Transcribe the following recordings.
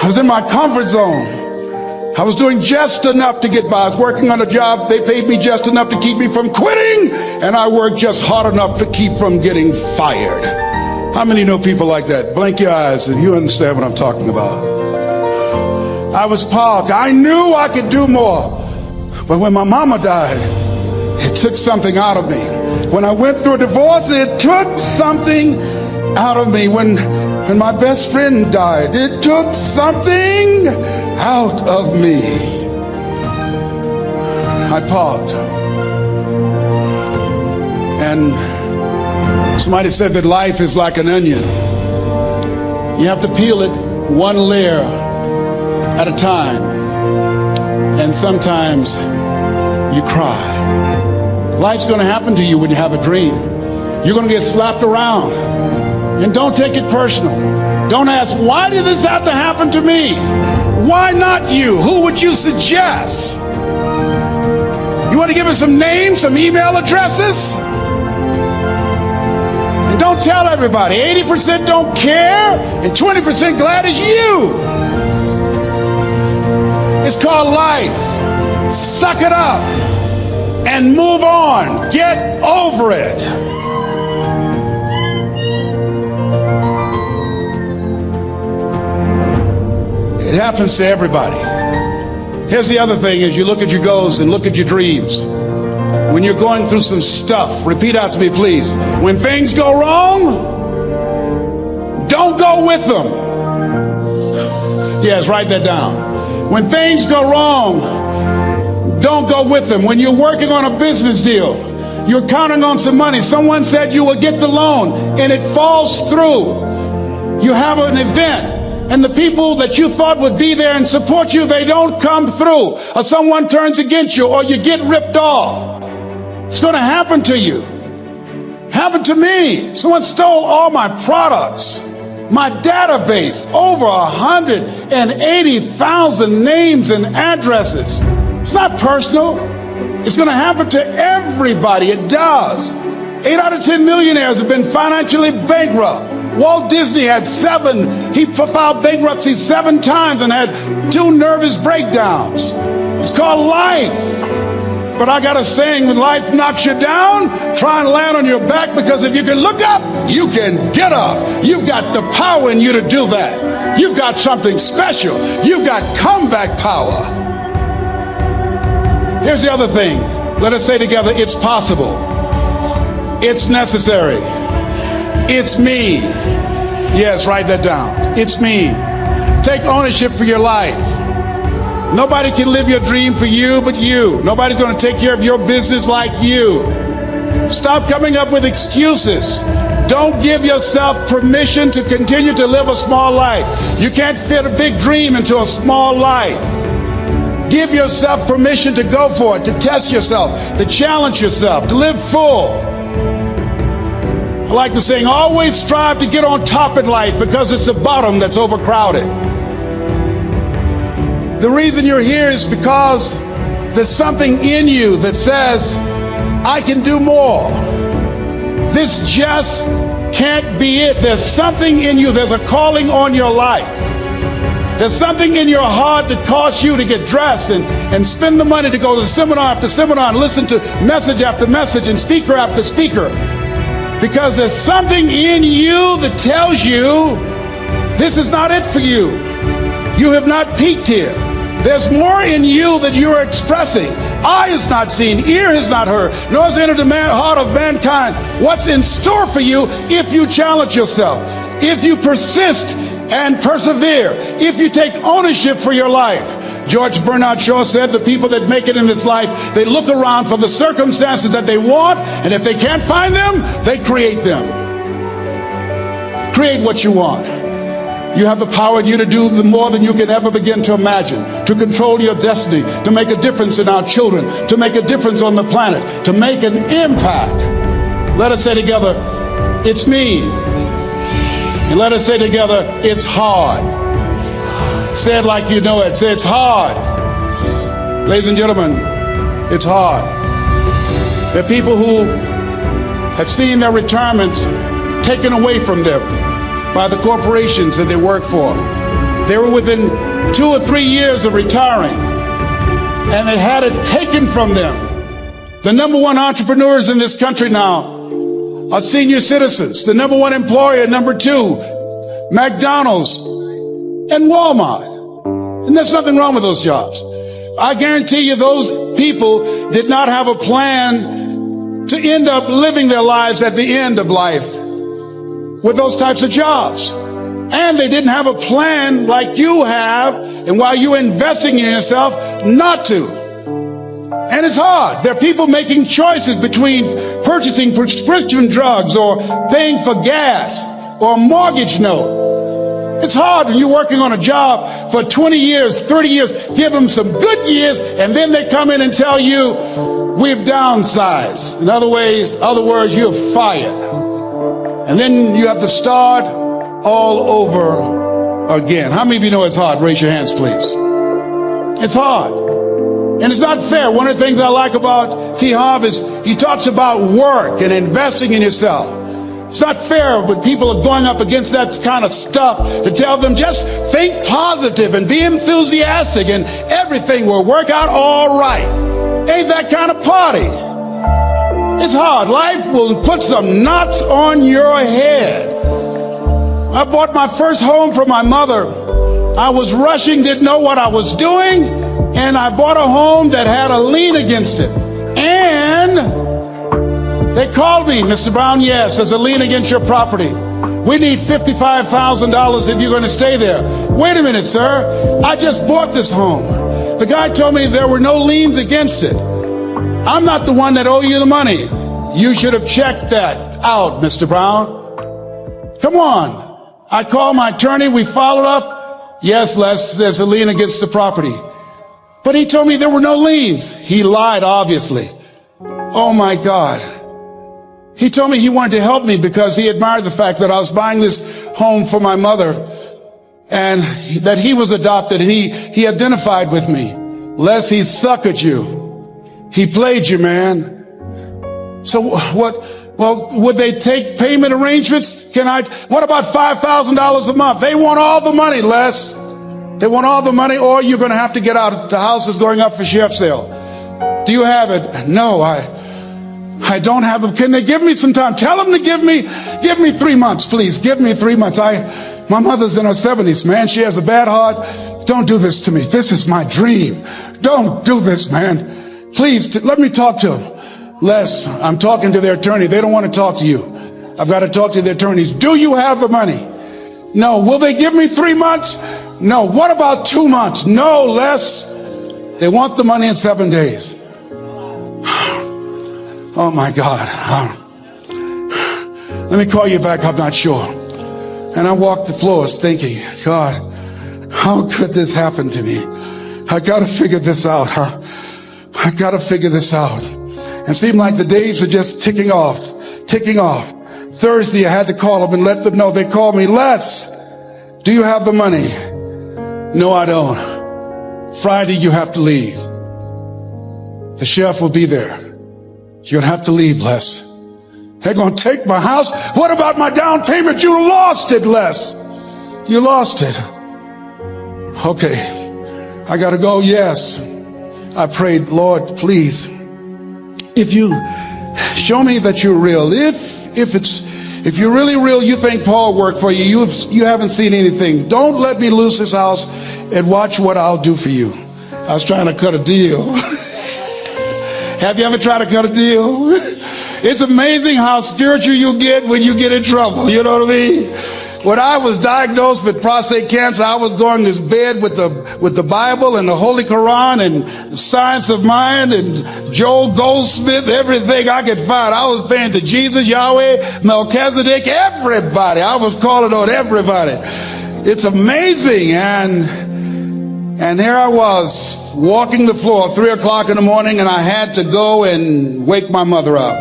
was in my comfort zone. I was doing just enough to get by. I was working on a job. They paid me just enough to keep me from quitting, and I worked just hard enough to keep from getting fired. How many know people like that? Blink your eyes and you understand what I'm talking about. I was parked. I knew I could do more. But when my mama died, it took something out of me. When I went through a divorce, it took something out of me. When my best friend died, it took something out of me. I paused. And somebody said that life is like an onion. You have to peel it one layer at a time. And sometimes you cry. Life's going to happen to you when you have a dream. You're going to get slapped around. And don't take it personal. Don't ask, why did this have to happen to me? Why not you? Who would you suggest? You want to give us some names, some email addresses? And don't tell everybody. 80% don't care and 20% glad it's you. It's called life. Suck it up and move on. Get over it. It happens to everybody. Here's the other thing: as you look at your goals and look at your dreams, when you're going through some stuff, repeat out to me, please. When things go wrong, don't go with them. Yes, write that down. When things go wrong, don't go with them. When you're working on a business deal, you're counting on some money. Someone said you will get the loan and it falls through. You have an event and the people that you thought would be there and support you, they don't come through. Or someone turns against you, or you get ripped off. It's going to happen to you. Happened to me. Someone stole all my products. My database, over 180,000 names and addresses. It's not personal. It's going to happen to everybody. It does. 8 out of 10 millionaires have been financially bankrupt. Walt Disney had 7. He filed bankruptcy 7 times and had 2 nervous breakdowns. It's called life. But I got a saying: when life knocks you down, try and land on your back, because if you can look up, you can get up. You've got the power in you to do that. You've got something special. You've got comeback power. Here's the other thing. Let us say together, it's possible. It's necessary. It's me. Yes, write that down. It's me. Take ownership for your life. Nobody can live your dream for you but you. Nobody's going to take care of your business like you. Stop coming up with excuses. Don't give yourself permission to continue to live a small life. You can't fit a big dream into a small life. Give yourself permission to go for it, to test yourself, to challenge yourself, to live full. I like the saying, always strive to get on top in life, because it's the bottom that's overcrowded. The reason you're here is because there's something in you that says, I can do more. This just can't be it. There's something in you. There's a calling on your life. There's something in your heart that caused you to get dressed and spend the money to go to seminar after seminar and listen to message after message and speaker after speaker. Because there's something in you that tells you this is not it for you. You have not peaked here. There's more in you that you're expressing. Eye has not seen, ear has not heard, nor has entered the heart of mankind what's in store for you if you challenge yourself, if you persist and persevere, if you take ownership for your life. George Bernard Shaw said the people that make it in this life, they look around for the circumstances that they want, and if they can't find them, they create them. Create what you want. You have the power in you to do more than you can ever begin to imagine, to control your destiny, to make a difference in our children, to make a difference on the planet, to make an impact. Let us say together, it's me. And let us say together, it's hard. Say it like you know it. Say, it's hard. Ladies and gentlemen, it's hard. There are people who have seen their retirements taken away from them by the corporations that they work for. They were within 2 or 3 years of retiring, and they had it taken from them. The number one entrepreneurs in this country now are senior citizens. The number one employer, number two, McDonald's and Walmart. And there's nothing wrong with those jobs. I guarantee you those people did not have a plan to end up living their lives at the end of life with those types of jobs. And they didn't have a plan like you have, and while you're investing in yourself, not to. And it's hard. There are people making choices between purchasing prescription drugs or paying for gas or a mortgage note. It's hard when you're working on a job for 20 years, 30 years, give them some good years, and then they come in and tell you, we've downsized. In other words, you're fired. And then you have to start all over again. How many of you know it's hard? Raise your hands, please. It's hard. And it's not fair. One of the things I like about T. Harv is he talks about work and investing in yourself. It's not fair when people are going up against that kind of stuff to tell them just think positive and be enthusiastic and everything will work out all right. Ain't that kind of party. It's hard. Life will put some knots on your head. I bought my first home for my mother. I was rushing, didn't know what I was doing, and I bought a home that had a lien against it. And they called me, Mr. Brown, yes, there's a lien against your property. We need $55,000 if you're going to stay there. Wait a minute, sir. I just bought this home. The guy told me there were no liens against it. I'm not the one that owe you the money. You should have checked that out, Mr. Brown. Come on. I called my attorney. We followed up. Yes, Les, there's a lien against the property. But he told me there were no liens. He lied, obviously. Oh, my God. He told me he wanted to help me because he admired the fact that I was buying this home for my mother and that he was adopted, and he identified with me. Les, he suckered you. He played you, man. So what? Well, would they take payment arrangements? What about $5,000 a month? They want all the money, Les. They want all the money, or you're going to have to get out. The house is going up for sheriff's sale. Do you have it? No, I don't have it. Can they give me some time? Tell them to give me 3 months, please. Give me 3 months. My mother's in her 70s, man. She has a bad heart. Don't do this to me. This is my dream. Don't do this, man. Please, let me talk to them. Les, I'm talking to their attorney. They don't want to talk to you. I've got to talk to their attorneys. Do you have the money? No. Will they give me 3 months? No. What about 2 months? No, Les. They want the money in 7 days. Oh, my God. Let me call you back. I'm not sure. And I walked the floors thinking, God, how could this happen to me? I got to figure this out. I got to figure this out. And it seemed like the days were just ticking off. Thursday, I had to call them and let them know. They called me, Les, do you have the money? No, I don't. Friday, you have to leave. The sheriff will be there. You're going to have to leave, Les. They're going to take my house. What about my down payment? You lost it, Les. You lost it. Okay, I got to go. Yes. I prayed, Lord, please, if you show me that you're real, if you're really real, you think Paul worked for you, you haven't seen anything. Don't let me lose this house and watch what I'll do for you. I was trying to cut a deal. Have you ever tried to cut a deal? It's amazing how spiritual you get when you get in trouble. You know what I mean? When I was diagnosed with prostate cancer, I was going to bed with the Bible and the Holy Quran and the Science of Mind and Joel Goldsmith, everything I could find. I was praying to Jesus, Yahweh, Melchizedek, everybody. I was calling on everybody. It's amazing. And here I was walking the floor at 3 o'clock in the morning, and I had to go and wake my mother up.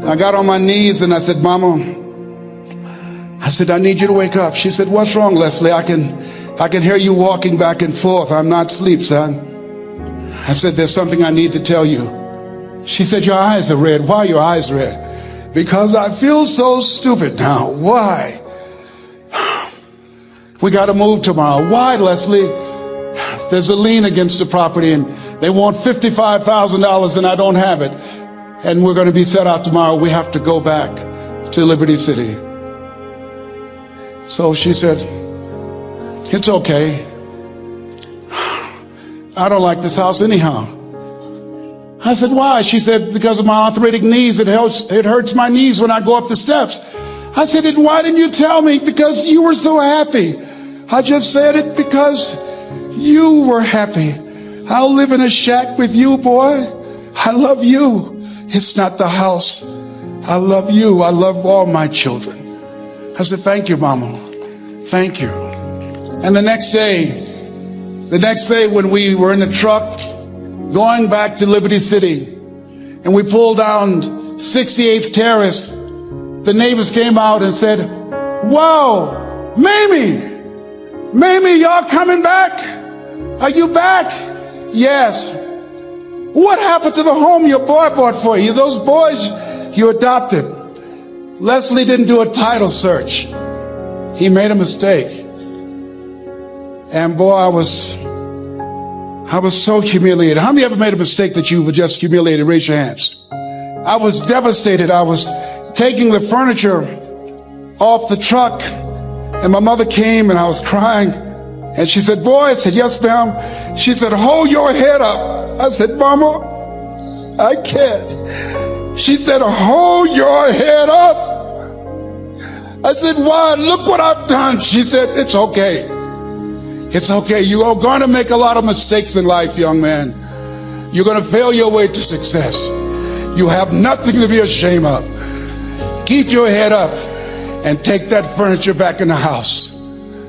I got on my knees and I said, Mama, I said, I need you to wake up. She said, what's wrong, Leslie? I can hear you walking back and forth. I'm not asleep, son. I said, there's something I need to tell you. She said, your eyes are red. Why are your eyes red? Because I feel so stupid now. Why? We got to move tomorrow. Why, Leslie? There's a lien against the property and they want $55,000 and I don't have it. And we're going to be set out tomorrow. We have to go back to Liberty City. So she said, it's okay. I don't like this house anyhow. I said, why? She said, because of my arthritic knees. It hurts my knees when I go up the steps. I said, and why didn't you tell me? Because you were so happy. I just said it because you were happy. I'll live in a shack with you, boy. I love you. It's not the house. I love you. I love all my children. I said, thank you, Mama. Thank you. And the next day when we were in the truck going back to Liberty City and we pulled down 68th Terrace, the neighbors came out and said, whoa, Mamie, y'all coming back? Are you back? Yes. What happened to the home your boy bought for you? Those boys you adopted. Leslie didn't do a title search. He made a mistake. And boy, I was so humiliated. How many ever made a mistake that you were just humiliated? Raise your hands. I was devastated. I was taking the furniture off the truck and my mother came and I was crying. And she said, boy, I said, yes, ma'am. She said, hold your head up. I said, Mama, I can't. She said, hold your head up. I said, why? Look what I've done. She said, it's okay. It's okay. You are going to make a lot of mistakes in life, young man. You're going to fail your way to success. You have nothing to be ashamed of. Keep your head up and take that furniture back in the house.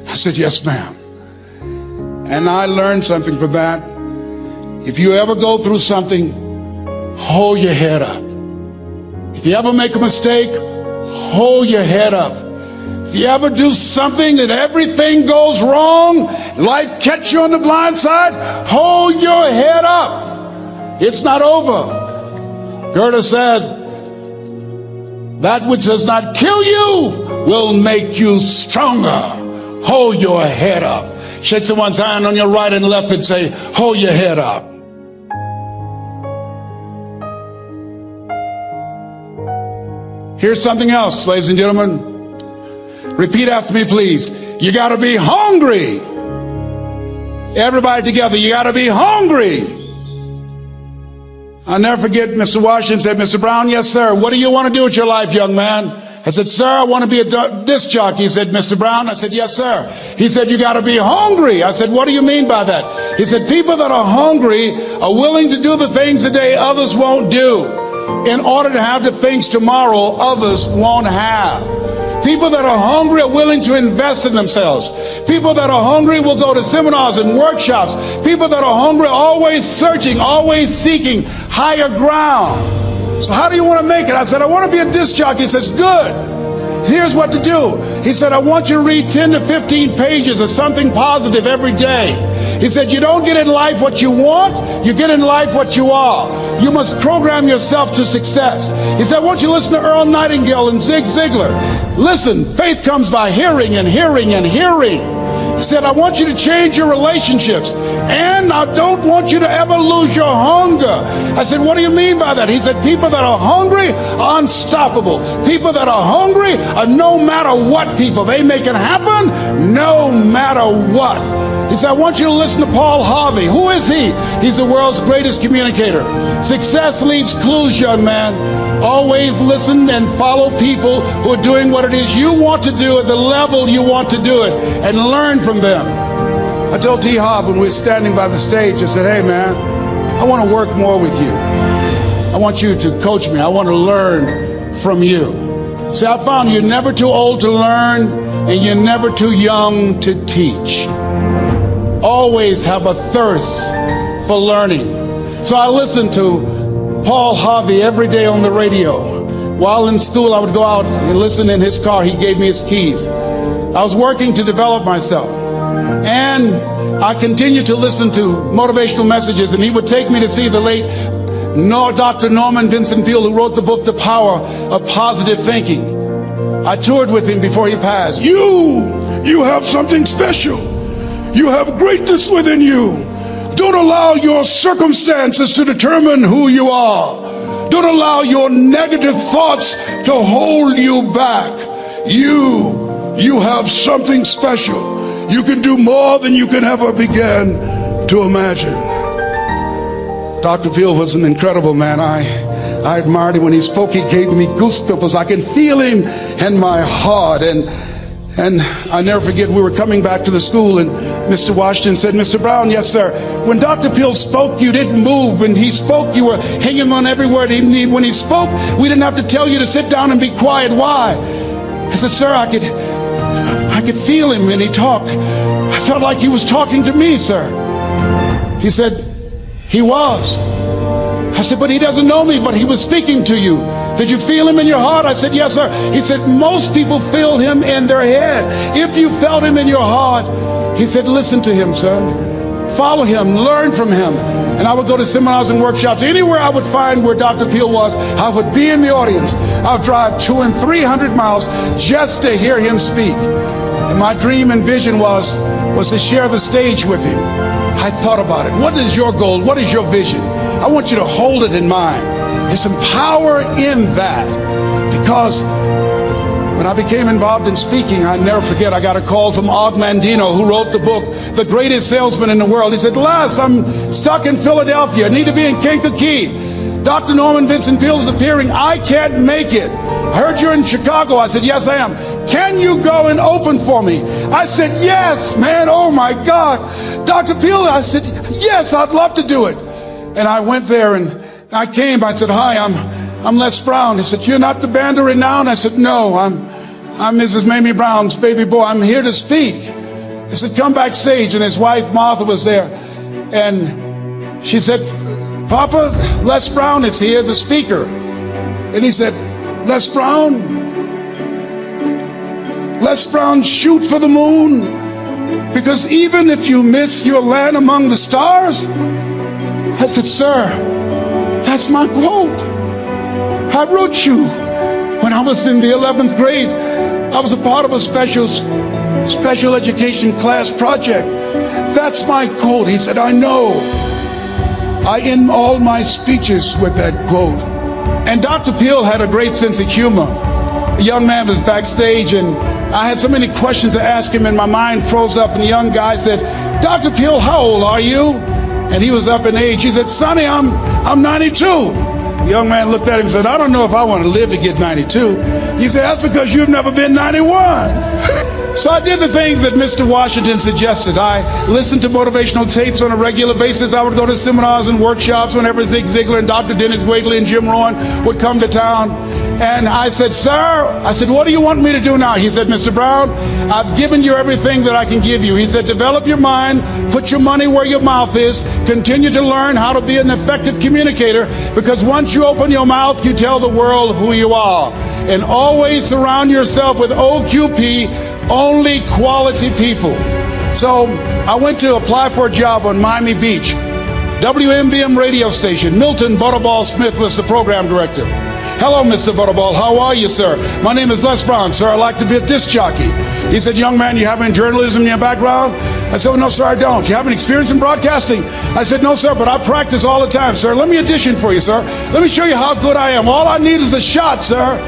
I said, yes, ma'am. And I learned something from that. If you ever go through something, hold your head up. If you ever make a mistake, hold your head up. If you ever do something that everything goes wrong, life catch you on the blind side, hold your head up. It's not over. Goethe says, that which does not kill you will make you stronger. Hold your head up. Shake someone's hand on your right and left and say, hold your head up. Here's something else, ladies and gentlemen. Repeat after me, please. You got to be hungry. Everybody together, you got to be hungry. I'll never forget Mr. Washington said, Mr. Brown, yes, sir. What do you want to do with your life, young man? I said, sir, I want to be a disc jockey. He said, Mr. Brown? I said, yes, sir. He said, you got to be hungry. I said, what do you mean by that? He said, people that are hungry are willing to do the things today others won't do in order to have the things tomorrow others won't have. People that are hungry are willing to invest in themselves. People that are hungry will go to seminars and workshops. People that are hungry are always searching, always seeking higher ground. So how do you want to make it? I said, I want to be a disc jockey. He says, good. Here's what to do. He said, I want you to read 10 to 15 pages of something positive every day. He said, you don't get in life what you want, you get in life what you are. You must program yourself to success. He said, I want you to listen to Earl Nightingale and Zig Ziglar. Listen, faith comes by hearing and hearing and hearing. He said, I want you to change your relationships, and I don't want you to ever lose your hunger. I said, what do you mean by that? He said, people that are hungry are unstoppable. People that are hungry are no matter what people. They make it happen no matter what. He said, I want you to listen to Paul Harvey. Who is he? He's the world's greatest communicator. Success leaves clues, young man. Always listen and follow people who are doing what it is you want to do at the level you want to do it, and learn from them. I told T. Hobb when we were standing by the stage, I said, hey man, I want to work more with you. I want you to coach me. I want to learn from you. See, I found you're never too old to learn and you're never too young to teach. Always have a thirst for learning. So I listened to Paul Harvey every day on the radio. While in school, I would go out and listen in his car. He gave me his keys. I was working to develop myself. And I continued to listen to motivational messages, and he would take me to see the late Dr. Norman Vincent Peale, who wrote the book, The Power of Positive Thinking. I toured with him before he passed. You You have something special. You have greatness within you. Don't allow your circumstances to determine who you are. Don't allow your negative thoughts to hold you back. You have something special. You can do more than you can ever begin to imagine. Dr. Peel was an incredible man. I admired him when he spoke. He gave me goosebumps. I can feel him in my heart. And I never forget, we were coming back to the school, and Mr. Washington said, Mr. Brown, yes, sir. When Dr. Peel spoke, you didn't move. When he spoke, you were hanging on every word. When he spoke, we didn't have to tell you to sit down and be quiet. Why? I said, sir, I could feel him when he talked. I felt like he was talking to me, sir. He said, he was. I said, but he doesn't know me, but he was speaking to you. Did you feel him in your heart? I said, yes, sir. He said, most people feel him in their head. If you felt him in your heart, he said, listen to him, son. Follow him, learn from him. And I would go to seminars and workshops. Anywhere I would find where Dr. Peel was, I would be in the audience. I would drive 200 and 300 miles just to hear him speak. And my dream and vision was to share the stage with him. I thought about it. What is your goal? What is your vision? I want you to hold it in mind. There's some power in that, because when I became involved in speaking, I never forget, I got a call from Og Mandino, who wrote the book, The Greatest Salesman in the World. He said, Les, I'm stuck in Philadelphia. I need to be in Kankakee. Dr. Norman Vincent Peale is appearing. I can't make it. I heard you're in Chicago. I said, yes, I am. Can you go and open for me? I said, yes, man. Oh, my God. Dr. Peale, I said, yes, I'd love to do it. And I went there and I came. I said, hi, I'm Les Brown. He said, you're not the band of renown? I said, no, I'm Mrs. Mamie Brown's baby boy. I'm here to speak. He said, come backstage. And his wife, Martha, was there. And she said, Papa, Les Brown is here, the speaker. And he said, Les Brown, shoot for the moon. Because even if you miss your land among the stars. I said, sir, that's my quote. I wrote you when I was in the 11th grade. I was a part of a special education class project. That's my quote. He said, I know. I end all my speeches with that quote. And Dr. Peel had a great sense of humor. A young man was backstage, and I had so many questions to ask him, and my mind froze up, and the young guy said, Dr. Peel, how old are you? And he was up in age. He said, Sonny, I'm 92. The young man looked at him and said, I don't know if I want to live to get 92. He said, that's because you've never been 91. So I did the things that Mr. Washington suggested. I listened to motivational tapes on a regular basis. I would go to seminars and workshops whenever Zig Ziglar and Dr. Dennis Waitley and Jim Rohn would come to town. And I said, sir, what do you want me to do now? He said, Mr. Brown, I've given you everything that I can give you. He said, develop your mind, put your money where your mouth is, continue to learn how to be an effective communicator, because once you open your mouth, you tell the world who you are. And always surround yourself with OQP, only quality people. So I went to apply for a job on Miami Beach. WMBM radio station. Milton Butterball Smith was the program director. Hello, Mr. Butterball. How are you, sir? My name is Les Brown, sir. I'd like to be a disc jockey. He said, young man, you have any journalism in your background? I said, well, no, sir, I don't. You have any experience in broadcasting? I said, no, sir, but I practice all the time, sir. Let me audition for you, sir. Let me show you how good I am. All I need is a shot, sir.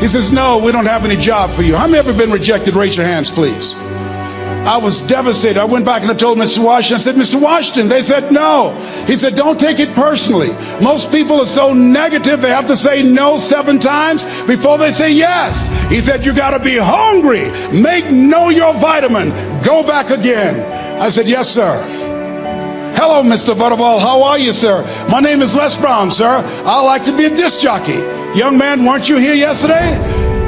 He says, no, we don't have any job for you. How many ever been rejected? Raise your hands, please. I was devastated. I went back and I told Mr. Washington, I said, Mr. Washington, they said no. He said, don't take it personally. Most people are so negative, they have to say no 7 times before they say yes. He said, you got to be hungry. Know your vitamin. Go back again. I said, yes, sir. Hello, Mr. Butterball. How are you, sir? My name is Les Brown, sir. I like to be a disc jockey. Young man, weren't you here yesterday?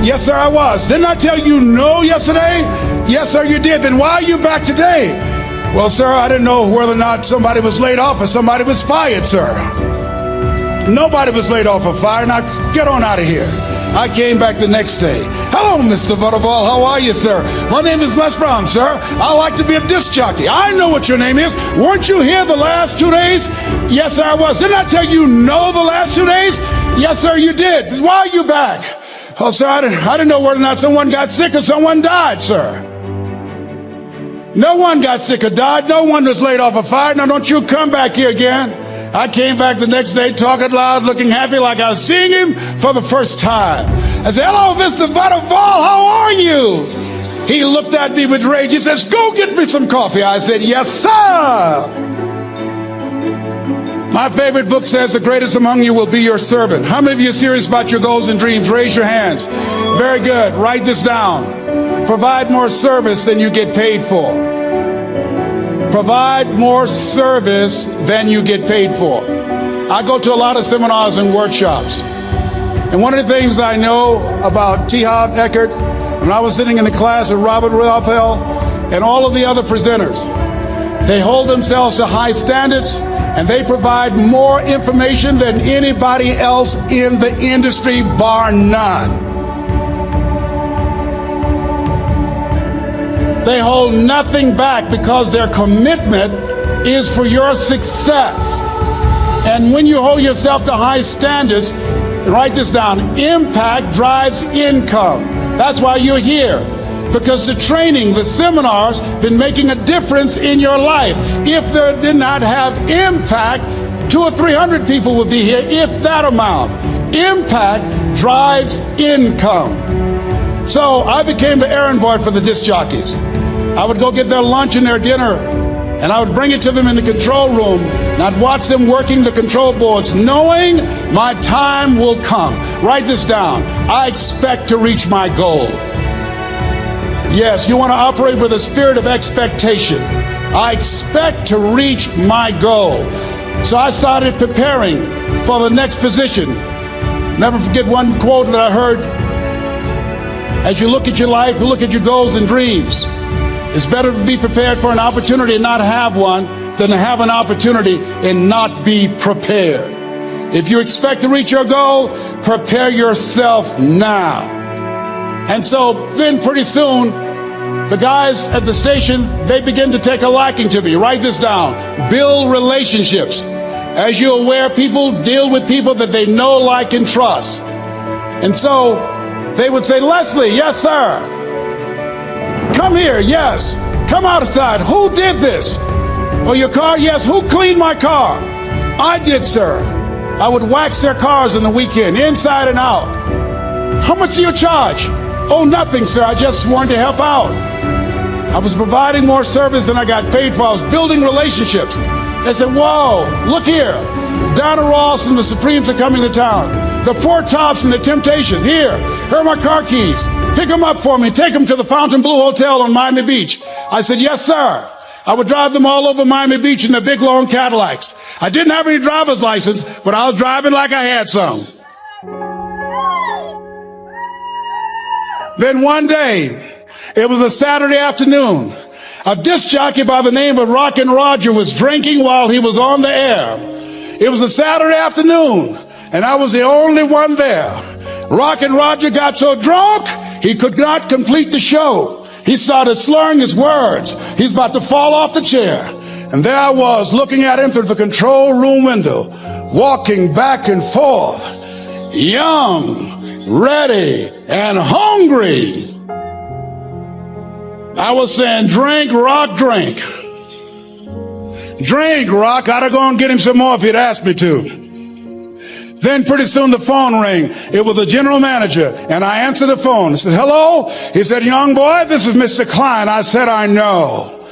Yes, sir, I was. Didn't I tell you no yesterday? Yes, sir, you did. Then why are you back today? Well, sir, I didn't know whether or not somebody was laid off or somebody was fired, sir. Nobody was laid off or fired. Now, get on out of here. I came back the next day. Hello, Mr. Butterball. How are you, sir? My name is Les Brown, sir. I like to be a disc jockey. I know what your name is. Weren't you here the last 2 days? Yes, sir, I was. Didn't I tell you no the last 2 days? Yes, sir, you did. Why are you back? Oh, sir, I didn't know whether or not someone got sick or someone died, sir. No one got sick or died. No one was laid off a fire. Now don't you come back here again. I came back the next day talking loud, looking happy like I was seeing him for the first time. I said, hello, Mr. Butterfall, how are you? He looked at me with rage. He says, go get me some coffee. I said, yes, sir. My favorite book says, the greatest among you will be your servant. How many of you are serious about your goals and dreams? Raise your hands. Very good. Write this down. Provide more service than you get paid for. Provide more service than you get paid for. I go to a lot of seminars and workshops. And one of the things I know about T. Harv Eckert, when I was sitting in the class with Robert Rappel and all of the other presenters, they hold themselves to high standards and they provide more information than anybody else in the industry, bar none. They hold nothing back because their commitment is for your success. And when you hold yourself to high standards, write this down, impact drives income. That's why you're here. Because the training, the seminars, been making a difference in your life. If they did not have impact, 200 or 300 people would be here, if that amount. Impact drives income. So I became the errand boy for the disc jockeys. I would go get their lunch and their dinner, and I would bring it to them in the control room, and I'd watch them working the control boards, knowing my time will come. Write this down. I expect to reach my goal. Yes, you want to operate with a spirit of expectation. I expect to reach my goal. So I started preparing for the next position. Never forget one quote that I heard. As you look at your life, you look at your goals and dreams. It's better to be prepared for an opportunity and not have one than to have an opportunity and not be prepared. If you expect to reach your goal, prepare yourself now. And so then pretty soon, the guys at the station, they begin to take a liking to me. Write this down. Build relationships. As you're aware, people deal with people that they know, like, and trust. And so they would say, Leslie, yes, sir. Come here, yes. Come outside. Who did this? Oh, your car? Yes. Who cleaned my car? I did, sir. I would wax their cars on the weekend, inside and out. How much do you charge? Oh, nothing, sir. I just wanted to help out. I was providing more service than I got paid for. I was building relationships. They said, whoa, look here. Donna Ross and the Supremes are coming to town. The Four Tops and the Temptations. Here are my car keys. Pick them up for me. Take them to the Fontainebleau Hotel on Miami Beach. I said, yes, sir. I would drive them all over Miami Beach in the big, long Cadillacs. I didn't have any driver's license, but I was driving like I had some. Then one day, it was a Saturday afternoon, a disc jockey by the name of Rockin' Roger was drinking while he was on the air. It was a Saturday afternoon, and I was the only one there. Rockin' Roger got so drunk, he could not complete the show. He started slurring his words. He's about to fall off the chair. And there I was, looking at him through the control room window, walking back and forth, young, ready, and hungry. I was saying, drink, Rock, drink. Drink, Rock. I'd have gone and get him some more if he'd asked me to. Then pretty soon the phone rang. It was the general manager, and I answered the phone. I said, hello? He said, young boy, this is Mr. Klein. I said, I know.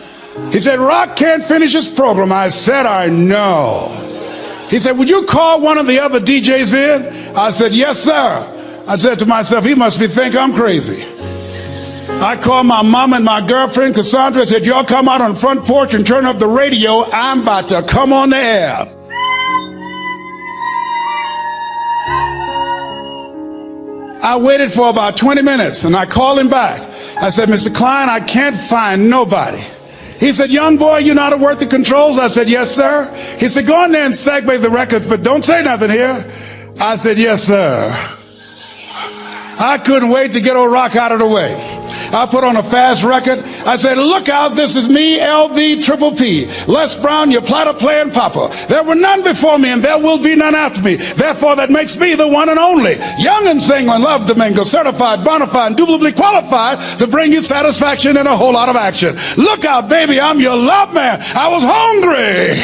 He said, Rock can't finish his program. I said, I know. He said, would you call one of the other DJs in? I said, yes, sir. I said to myself, he must think I'm crazy. I called my mom and my girlfriend, Cassandra. I said, y'all come out on the front porch and turn up the radio. I'm about to come on the air. I waited for about 20 minutes, and I called him back. I said, Mr. Klein, I can't find nobody. He said, young boy, you know how to work the controls? I said, yes, sir. He said, go in there and segue the record, but don't say nothing here. I said, yes, sir. I couldn't wait to get old Rock out of the way. I put on a fast record. I said, look out, this is me, LB Triple P, Les Brown, your platter playing papa. There were none before me, and there will be none after me. Therefore, that makes me the one and only. Young and single and love to mingle, certified, bona fide, indubitably qualified to bring you satisfaction and a whole lot of action. Look out, baby, I'm your love man. I was hungry.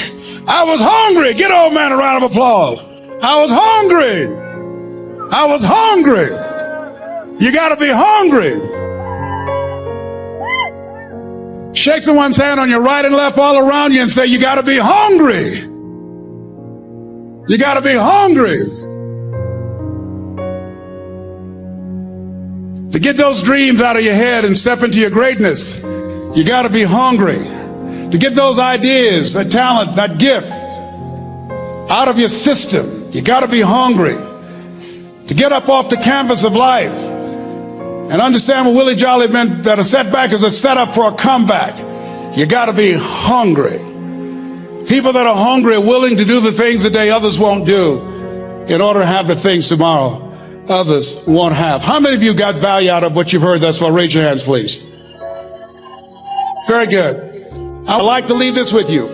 I was hungry. Get old man a round of applause. I was hungry. I was hungry. You got to be hungry. Shake someone's hand on your right and left all around you and say, you got to be hungry. You got to be hungry. To get those dreams out of your head and step into your greatness, you got to be hungry. To get those ideas, that talent, that gift out of your system, you got to be hungry. To get up off the canvas of life and understand what Willie Jolly meant, that a setback is a setup for a comeback, you got to be hungry. People that are hungry are willing to do the things today others won't do in order to have the things tomorrow others won't have. How many of you got value out of what you've heard thus far? Raise your hands, please. Very good. I'd like to leave this with you.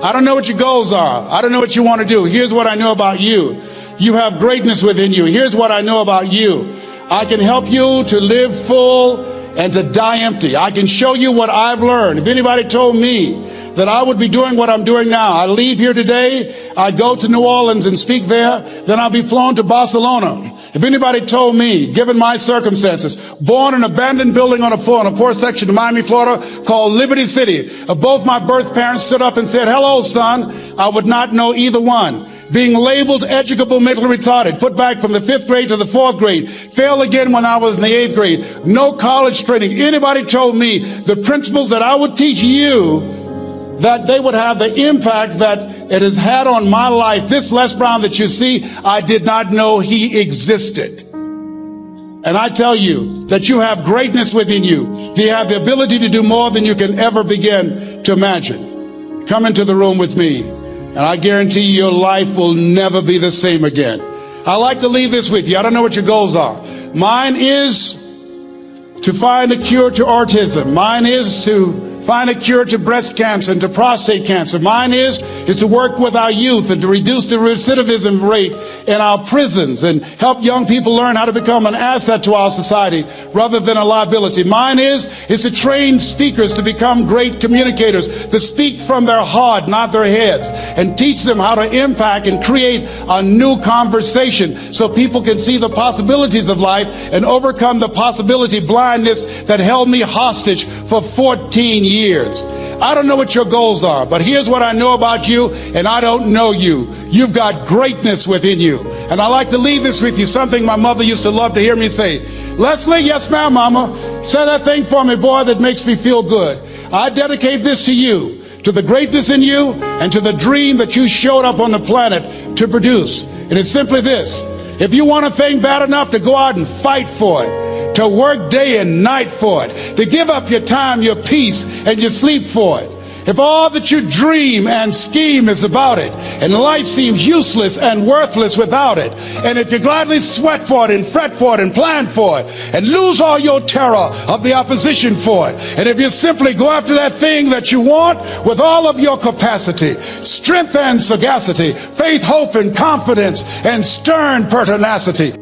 I don't know what your goals are. I don't know what you want to do. Here's what I know about you. You have greatness within you. Here's what I know about you. I can help you to live full and to die empty. I can show you what I've learned. If anybody told me that I would be doing what I'm doing now, I leave here today, I go to New Orleans and speak there, then I'll be flown to Barcelona. If anybody told me, given my circumstances, born in an abandoned building on a poor section of Miami, Florida, called Liberty City, both my birth parents stood up and said, hello, son, I would not know either one. Being labeled educable, mentally retarded, put back from the 5th grade to the 4th grade, failed again when I was in the 8th grade, no college training. Anybody told me the principles that I would teach you, that they would have the impact that it has had on my life. This Les Brown that you see, I did not know he existed. And I tell you that you have greatness within you. You have the ability to do more than you can ever begin to imagine. Come into the room with me, and I guarantee you your life will never be the same again. I like to leave this with you. I don't know what your goals are. Mine is to find a cure to autism. Mine is to find a cure to breast cancer and to prostate cancer. Mine is to work with our youth and to reduce the recidivism rate in our prisons and help young people learn how to become an asset to our society rather than a liability. Mine is to train speakers to become great communicators, to speak from their heart, not their heads, and teach them how to impact and create a new conversation so people can see the possibilities of life and overcome the possibility blindness that held me hostage for 14 years. I don't know what your goals are, but here's what I know about you, and I don't know you. You've got greatness within you. And I like to leave this with you, something my mother used to love to hear me say. Leslie, yes ma'am, mama, say that thing for me, boy, that makes me feel good. I dedicate this to you, to the greatness in you, and to the dream that you showed up on the planet to produce. And it's simply this: if you want a thing bad enough to go out and fight for it, to work day and night for it, to give up your time, your peace, and your sleep for it. If all that you dream and scheme is about it, and life seems useless and worthless without it, and if you gladly sweat for it and fret for it and plan for it, and lose all your terror of the opposition for it, and if you simply go after that thing that you want with all of your capacity, strength and sagacity, faith, hope, and confidence, and stern pertinacity,